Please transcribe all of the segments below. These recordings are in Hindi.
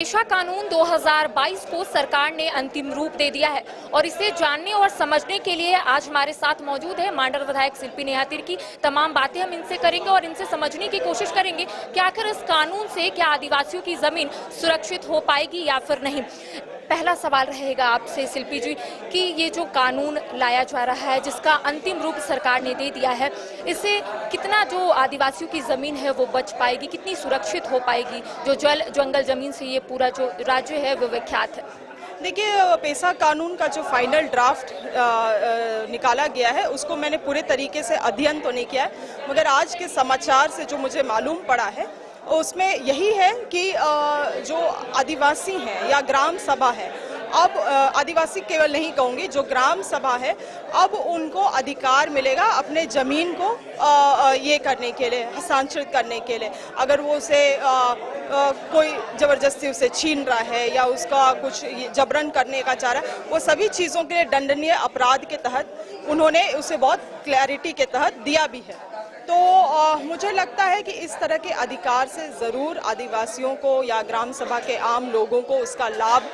पेशा कानून 2022 को सरकार ने अंतिम रूप दे दिया है और इसे जानने और समझने के लिए आज हमारे साथ मौजूद है मांडर विधायक शिल्पी नेहा तिर्की। तमाम बातें हम इनसे करेंगे और इनसे समझने की कोशिश करेंगे कि आखिर इस कानून से क्या आदिवासियों की जमीन सुरक्षित हो पाएगी या फिर नहीं। पहला सवाल रहेगा आपसे शिल्पी जी कि ये जो कानून लाया जा रहा है जिसका अंतिम रूप सरकार ने दे दिया है, इससे कितना जो आदिवासियों की ज़मीन है वो बच पाएगी, कितनी सुरक्षित हो पाएगी, जो जंगल ज़मीन से ये पूरा जो राज्य है वो विख्यात है। देखिए, पेशा कानून का जो फाइनल ड्राफ्ट निकाला गया है उसको मैंने पूरे तरीके से अध्ययन तो नहीं किया है, मगर आज के समाचार से जो मुझे मालूम पड़ा है उसमें यही है कि जो आदिवासी हैं या ग्राम सभा है, अब आदिवासी केवल नहीं कहूँगी, जो ग्राम सभा है अब उनको अधिकार मिलेगा अपने ज़मीन को ये करने के लिए, हस्तांतरित करने के लिए। अगर वो उसे कोई ज़बरदस्ती उसे छीन रहा है या उसका कुछ जबरन करने का चाह रहा है, वो सभी चीज़ों के लिए दंडनीय अपराध के तहत उन्होंने उसे बहुत क्लैरिटी के तहत दिया भी है। तो मुझे लगता है कि इस तरह के अधिकार से ज़रूर आदिवासियों को या ग्राम सभा के आम लोगों को उसका लाभ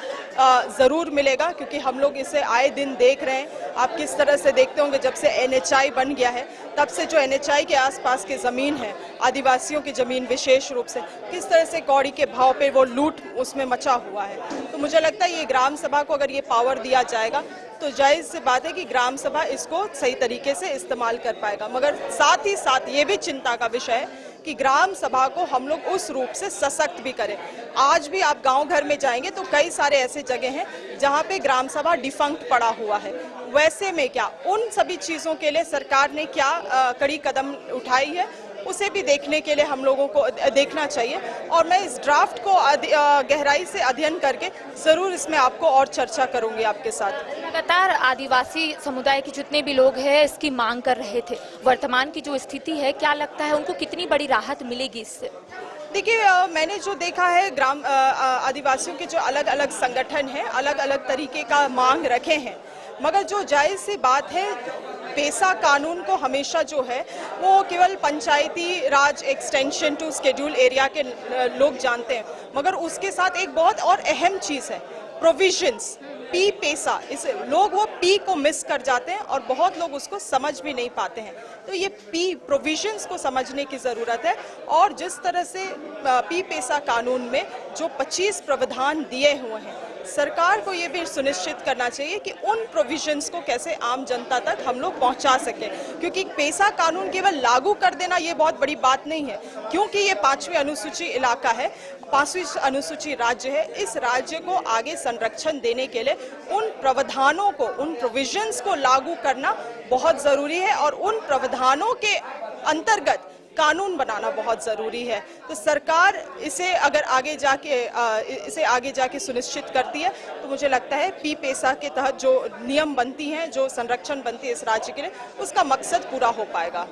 ज़रूर मिलेगा, क्योंकि हम लोग इसे आए दिन देख रहे हैं। आप किस तरह से देखते होंगे, जब से NHI बन गया है तब से जो NHI के आसपास की ज़मीन है, आदिवासियों की ज़मीन विशेष रूप से, किस तरह से कौड़ी के भाव पे वो लूट उसमें मचा हुआ है। तो मुझे लगता है ये ग्राम सभा को अगर ये पावर दिया जाएगा तो जायज़ सी बात है कि ग्राम सभा इसको सही तरीके से इस्तेमाल कर पाएगा। मगर साथ ही साथ ये भी चिंता का विषय है कि ग्राम सभा को हम लोग उस रूप से सशक्त भी करें। आज भी आप गांव घर में जाएंगे तो कई सारे ऐसे जगह हैं जहां पे ग्राम सभा डिफंक्ट पड़ा हुआ है। वैसे में क्या उन सभी चीज़ों के लिए सरकार ने क्या कड़ी कदम उठाई है, उसे भी देखने के लिए हम लोगों को देखना चाहिए। और मैं इस ड्राफ्ट को गहराई से अध्ययन करके ज़रूर इसमें आपको और चर्चा करूंगी आपके साथ। लगातार आदिवासी समुदाय के जितने भी लोग हैं इसकी मांग कर रहे थे। वर्तमान की जो स्थिति है, क्या लगता है उनको कितनी बड़ी राहत मिलेगी इससे? देखिए, मैंने जो देखा है ग्राम आदिवासियों के जो अलग अलग संगठन हैं, अलग अलग तरीके का मांग रखे हैं, मगर जो जायज़ सी बात है, पेशा कानून को हमेशा जो है वो केवल पंचायती राज एक्सटेंशन टू शेड्यूल एरिया के लोग जानते हैं, मगर उसके साथ एक बहुत और अहम चीज़ है प्रोविजंस, पी पेशा। इसे लोग वो पी को मिस कर जाते हैं और बहुत लोग उसको समझ भी नहीं पाते हैं। तो ये पी प्रोविजंस को समझने की ज़रूरत है। और जिस तरह से पी पेशा कानून में जो 25 प्रावधान दिए हुए हैं, सरकार को ये भी सुनिश्चित करना चाहिए कि उन प्रोविजंस को कैसे आम जनता तक हम लोग पहुंचा सकें, क्योंकि पेशा कानून केवल लागू कर देना ये बहुत बड़ी बात नहीं है, क्योंकि ये 5वीं अनुसूची इलाका है, 5वीं अनुसूची राज्य है। इस राज्य को आगे संरक्षण देने के लिए उन प्रावधानों को, उन प्रोविजंस को लागू करना बहुत ज़रूरी है और उन प्रावधानों के अंतर्गत कानून बनाना बहुत ज़रूरी है। तो सरकार इसे अगर आगे जाके सुनिश्चित करती है तो मुझे लगता है पी पेशा के तहत जो नियम बनती हैं, जो संरक्षण बनती है इस राज्य के लिए, उसका मकसद पूरा हो पाएगा।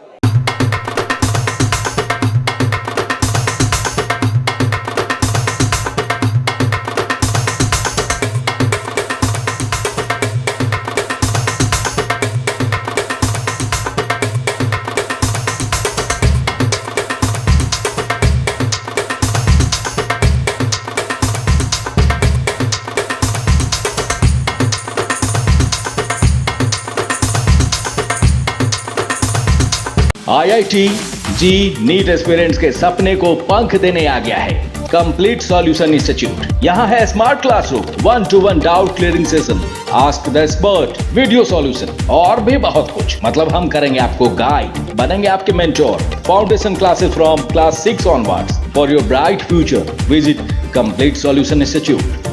IIT जी नीट एस्पिरेंट्स के सपने को पंख देने आ गया है कंप्लीट सॉल्यूशन इंस्टीट्यूट। यहाँ है smart classroom, 1-to-1 doubt clearing session, ask the expert, video solution और भी बहुत कुछ। मतलब हम करेंगे आपको गाइड, बनेंगे आपके mentor. Foundation classes from class 6 onwards for your bright future. Visit complete solution institute.